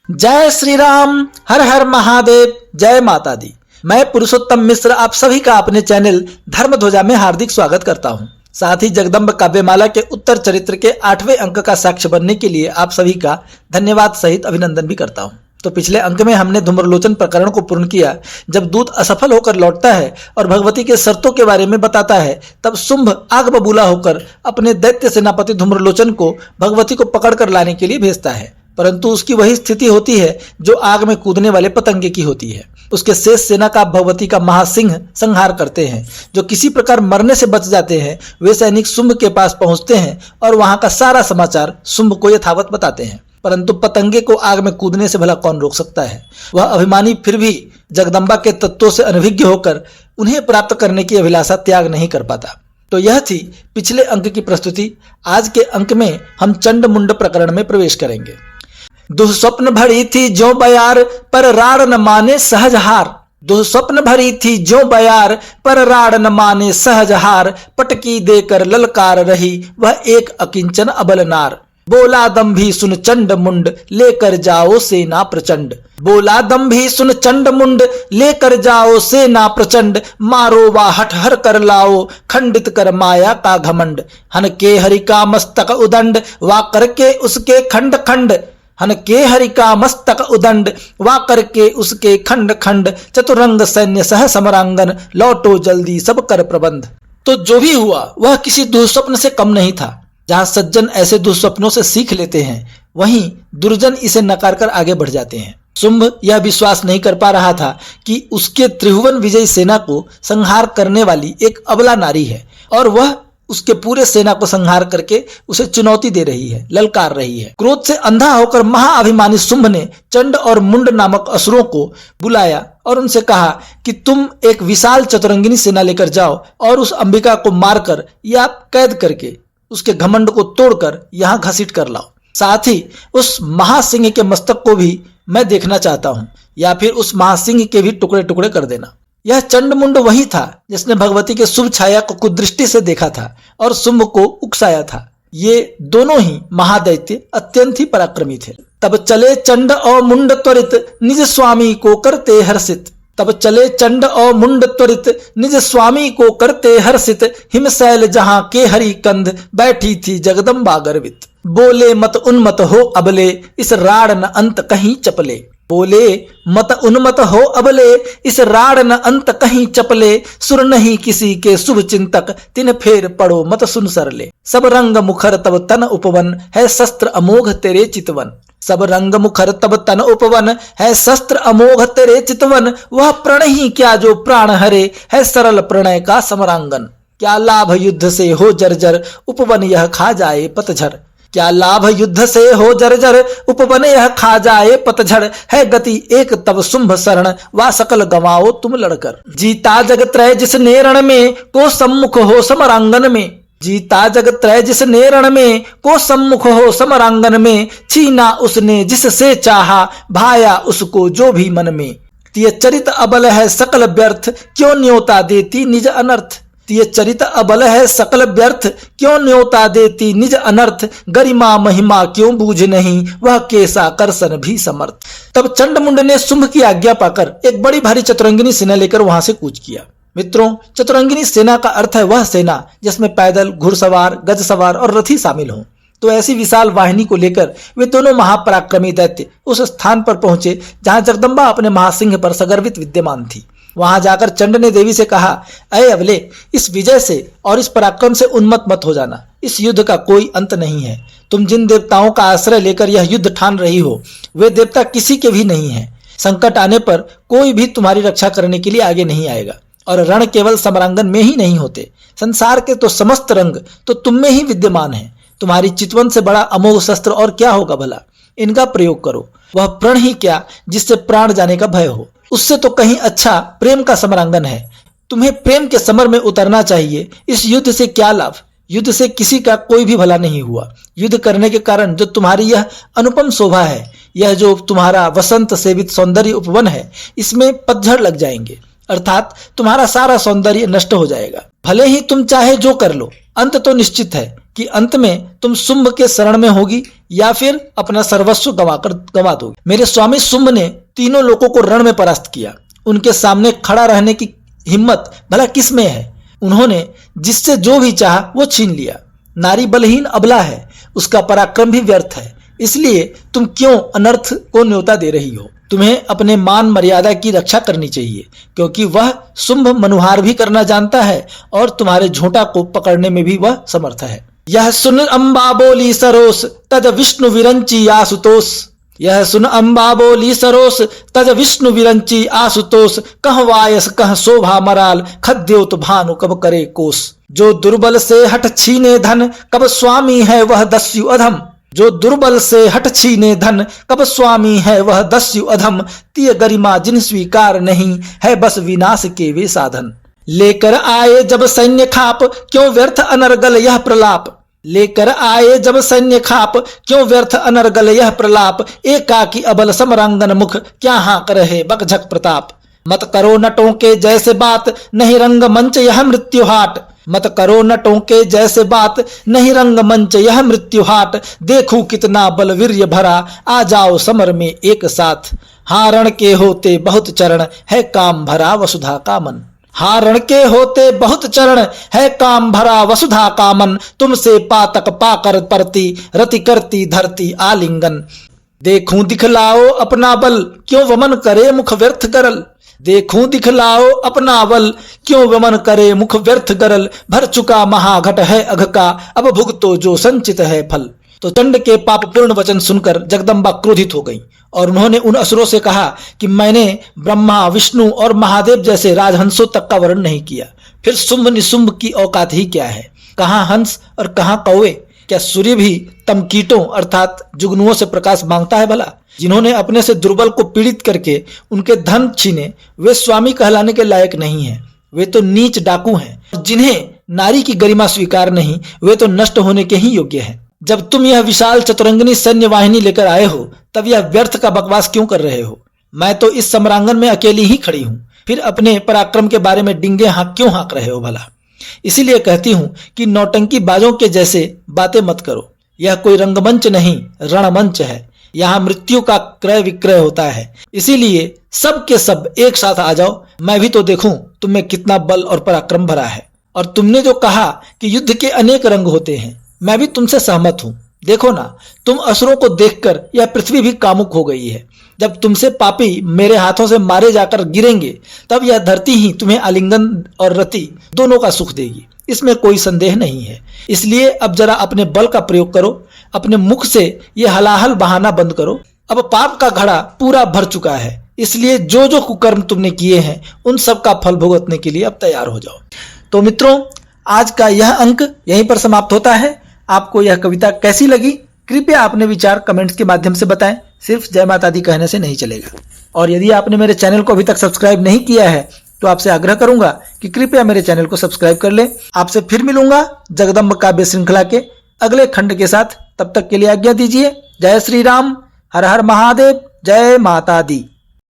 जय श्री राम, हर हर महादेव, जय माता दी। मैं पुरुषोत्तम मिश्र आप सभी का अपने चैनल धर्म ध्वजा में हार्दिक स्वागत करता हूं। साथ ही जगदम्ब काव्यमाला के उत्तर चरित्र के 8वें अंक का साक्ष्य बनने के लिए आप सभी का धन्यवाद सहित अभिनंदन भी करता हूं। तो पिछले अंक में हमने धूम्रलोचन प्रकरण को पूर्ण किया। जब दूत असफल होकर लौटता है और भगवती के शर्तों के बारे में बताता है, तब शुंभ आग बबूला होकर अपने दैत्य सेनापति धूम्रलोचन को भगवती को पकड़कर लाने के लिए भेजता है, परंतु उसकी वही स्थिति होती है जो आग में कूदने वाले पतंगे की होती है। उसके शेष सेना का भगवती का महासिंह संहार करते हैं। जो किसी प्रकार मरने से बच जाते हैं वे सैनिक शुंभ के पास पहुंचते हैं और वहां का सारा समाचार शुंभ को यथावत बताते हैं, परंतु पतंगे को आग में कूदने से भला कौन रोक सकता है। वह अभिमानी फिर भी जगदम्बा के तत्वों से अनभिज्ञ होकर उन्हें प्राप्त करने की अभिलाषा त्याग नहीं कर पाता। तो यह थी पिछले अंक की प्रस्तुति। आज के अंक में हम चंड मुंड प्रकरण में प्रवेश करेंगे। दुःस्वप्न भरी थी ज्यों बयार, पर राड़ न माने सहज हार। दुःस्वप्न भरी थी ज्यों बयार, पर राड़ न माने सहज हार। पटकी देकर ललकार रही वह एक अकिंचन अबल नार। बोला दंभी सुन चंड मुंड, लेकर जाओ सेना प्रचंड। बोला दंभी सुन चंड मुंड, लेकर जाओ सेना प्रचंड। मारो वा हठ हर कर लाओ, खंडित कर माया का घमंड। हन के हरि का मस्तक उदंड, वा करके उसके खंड खंड। हन के हरि का मस्तक उदंड, वा करके उसके खंड खंड। चतुरंग सैन्य सह समरांगन, लौटो जल्दी सब कर प्रबंध। तो जो भी हुआ वह किसी दुःस्वप्न से कम नहीं था। जहां सज्जन ऐसे दुःस्वप्नों से सीख लेते हैं, वहीं दुर्जन इसे नकार कर आगे बढ़ जाते हैं। शुंभ यह विश्वास नहीं कर पा रहा था कि उसके त्रिभुवन विजयी सेना को संहार करने वाली एक अबला नारी है और वह उसके पूरे सेना को संहार करके उसे चुनौती दे रही है, ललकार रही है। क्रोध से अंधा होकर महाअभिमानी शुंभ ने चंड और मुंड नामक असुरों को बुलाया और उनसे कहा कि तुम एक विशाल चतुरंगिनी सेना लेकर जाओ और उस अंबिका को मारकर या कैद करके उसके घमंड को तोड़कर यहां घसीट कर लाओ। साथ ही उस महासिंह के मस्तक को भी मैं देखना चाहता हूं, या फिर उस महासिंह के भी टुकड़े टुकड़े कर देना। यह चंडमुंड वही था जिसने भगवती के शुभ छाया को कुदृष्टि से देखा था और शुंभ को उकसाया था। ये दोनों ही महादैत्य अत्यंत ही पराक्रमी थे। तब चले चंड और मुंड त्वरित, निज स्वामी को करते हर्षित। तब चले चंड और मुंड त्वरित, निज स्वामी को करते हर्षित। हिमशैल जहां के हरि कंध, बैठी थी जगदम्बा गर्वित। बोले मत उन्मत हो अबले, इस राड़ न अंत कहीं चपले। बोले मत उन्मत हो अबले, इस राड़ न अंत कहीं चपले। सुर नहीं किसी के शुभ चिंतक, तिन फेर पड़ो मत सुन सरले। सब रंग मुखर तब तन उपवन, है शस्त्र अमोघ तेरे चितवन। सब रंग मुखर तब तन उपवन, है शस्त्र अमोघ तेरे चितवन। वह प्रण ही क्या जो प्राण हरे, है सरल प्रणय का समरांगन। क्या लाभ युद्ध से हो जर्जर, उपवन यह खा जाए पतझर। क्या लाभ युद्ध से हो जर्जर, उपवन यह खा जाए पतझड़। है गति एक तब शुंभ शरण, वा सकल गवाओ तुम लड़कर। जीता जग त्रय जिसने रण में, को सम्मुख हो समरांगन में। जीता जग त्रय जिसने रण में, को सम्मुख हो समरांगन में। छीना उसने जिससे चाहा, भाया उसको जो भी मन में। तिय चरित अबल है सकल व्यर्थ, क्यों न्योता देती निज अनर्थ। तिय चरित अबल है सकल व्यर्थ, क्यों न्योता देती निज अनर्थ। गरिमा महिमा क्यों बूझ नहीं, वह केसा करसन भी समर्थ। तब चंडमुंड ने शुंभ की आज्ञा पाकर एक बड़ी भारी चतुरंगिनी सेना लेकर वहां से कूच किया। मित्रों, चतुरंगिनी सेना का अर्थ है वह सेना जिसमें पैदल, घुड़सवार, गजसवार और रथी शामिल हों। तो ऐसी विशाल वाहिनी को लेकर वे दोनों महापराक्रमी दैत्य उस स्थान पर पहुंचे जहां जगदम्बा अपने महासिंह पर सगर्वित विद्यमान थी। वहां जाकर चंड ने देवी से कहा, अय अबले, इस विजय से और इस पराक्रम से उन्मत्त मत हो जाना। इस युद्ध का कोई अंत नहीं है। तुम जिन देवताओं का आश्रय लेकर यह युद्ध ठान रही हो, वे देवता किसी के भी नहीं हैं। संकट आने पर कोई भी तुम्हारी रक्षा करने के लिए आगे नहीं आएगा। और रण केवल समरांगन में ही नहीं होते, संसार के तो समस्त रंग तो तुम में ही विद्यमान है। तुम्हारी चितवन से बड़ा अमोघ शस्त्र और क्या होगा भला। इनका प्रयोग करो। वह प्रण ही क्या जिससे प्राण जाने का भय हो। उससे तो कहीं अच्छा प्रेम का समरांगन है। तुम्हें प्रेम के समर में उतरना चाहिए। इस युद्ध से क्या लाभ। युद्ध से किसी का कोई भी भला नहीं हुआ। युद्ध करने के कारण जो तुम्हारी यह अनुपम शोभा है, यह जो तुम्हारा वसंत सेवित सौंदर्य उपवन है, इसमें पतझड़ लग जाएंगे, अर्थात तुम्हारा सारा सौंदर्य नष्ट हो जाएगा। भले ही तुम चाहे जो कर लो, अंत तो निश्चित है। कि अंत में तुम शुंभ के शरण में होगी या फिर अपना सर्वस्व गवा दोगी। मेरे स्वामी शुंभ ने तीनों लोगों को रण में परास्त किया। उनके सामने खड़ा रहने की हिम्मत भला किस में है? उन्होंने जिससे जो भी चाहा वो छीन लिया। नारी बलहीन अबला है, उसका पराक्रम भी व्यर्थ है, इसलिए तुम क्यों अनर्थ को न्योता दे रही हो? तुम्हें अपने मान मर्यादा की रक्षा करनी चाहिए, क्योंकि वह शुंभ मनुहार भी करना जानता है और तुम्हारे झोंटा को पकड़ने में भी वह समर्थ है। यह सुन अम्बा बोली सरोस तज विष्णु विरंची आशुतोष। यह सुन अम्बा बोली सरोस तज विष्णु विरंची आशुतोष। कह वायस कह शोभा मराल खद्योत भानु कब करे कोस। जो दुर्बल से हट छीने धन कब स्वामी है वह दस्यु अधम। जो दुर्बल से हट छीने धन कब स्वामी है वह दस्यु अधम। तिय गरिमा जिन स्वीकार नहीं है बस विनाश के वे साधन। लेकर आए जब सैन्य खाप क्यों व्यर्थ अनर्गल यह प्रलाप। लेकर आए जब सैन्य खाप क्यों व्यर्थ अनर्गल यह प्रलाप। एकाकी अबल समरांगन मुख क्या हाँक रहे बकझक प्रताप। मत करो नटों के जैसे बात नहीं रंग मंच यह मृत्यु हाट। मत करो नटों के जैसे बात नहीं रंग मंच यह मृत्यु हाट। देखूं कितना बलवीर्य भरा आ जाओ समर में एक साथ। हारण के होते बहुत चरण है काम भरा वसुधा का मन। हारण के होते बहुत चरण है काम भरा वसुधा का मन। तुमसे पातक पाकर परती रति करती धरती आलिंगन। देखूं दिखलाओ अपना बल क्यों वमन करे मुख व्यर्थ गरल। देखूं दिखलाओ अपना बल क्यों वमन करे मुख व्यर्थ गरल। भर चुका महाघट है अघ का अब भुगतो जो संचित है फल। तो चंड के पापपूर्ण वचन सुनकर जगदम्बा क्रोधित हो गईं और उन्होंने उन असुरों से कहा कि मैंने ब्रह्मा विष्णु और महादेव जैसे राजहंसों तक का वर्ण नहीं किया, फिर शुंभ निशुंभ की औकात ही क्या है? कहाँ हंस और कहाँ कौवे? क्या सूर्य भी तमकीटों अर्थात जुगनुओं से प्रकाश मांगता है भला? जिन्होंने अपने से दुर्बल को पीड़ित करके उनके धन छीने वे स्वामी कहलाने के लायक नहीं है, वे तो नीच डाकू हैं। जिन्हें नारी की गरिमा स्वीकार नहीं वे तो नष्ट होने के ही योग्य हैं। जब तुम यह विशाल चतुरंगिनी सैन्य वाहिनी लेकर आए हो तब यह व्यर्थ का बकवास क्यों कर रहे हो? मैं तो इस सम्रांगण में अकेली ही खड़ी हूं, फिर अपने पराक्रम के बारे में डिंगे क्यों हाँक रहे हो भला? इसीलिए कहती हूं कि नौटंकी बाजों के जैसे बातें मत करो। यह कोई रंगमंच नहीं रणमंच है, यहाँ मृत्यु का क्रय विक्रय होता है। इसीलिए सब के सब एक साथ आ जाओ, मैं भी तो देखूं तुम में कितना बल और पराक्रम भरा है। और तुमने जो कहा कि युद्ध के अनेक रंग होते हैं, मैं भी तुमसे सहमत हूं। देखो ना, तुम असुरों को देखकर यह पृथ्वी भी कामुक हो गई है। जब तुमसे पापी मेरे हाथों से मारे जाकर गिरेंगे तब यह धरती ही तुम्हें आलिंगन और रति दोनों का सुख देगी, इसमें कोई संदेह नहीं है। इसलिए अब जरा अपने बल का प्रयोग करो, अपने मुख से यह हलाहल बहाना बंद करो। अब पाप का घड़ा पूरा भर चुका है, इसलिए जो जो कुकर्म तुमने किए हैं उन सब का फल भुगतने के लिए अब तैयार हो जाओ। तो मित्रों, आज का यह अंक यहीं पर समाप्त होता है। आपको यह कविता कैसी लगी कृपया अपने विचार कमेंट्स के माध्यम से बताएं। सिर्फ जय माता दी कहने से नहीं चलेगा। और यदि आपने मेरे चैनल को अभी तक सब्सक्राइब नहीं किया है तो आपसे आग्रह करूंगा कि कृपया मेरे चैनल को सब्सक्राइब कर लें। आपसे फिर मिलूंगा जगदम्ब काव्य श्रृंखला के अगले खंड के साथ। तब तक के लिए आज्ञा दीजिए। जय श्री राम, हर हर महादेव, जय माता दी।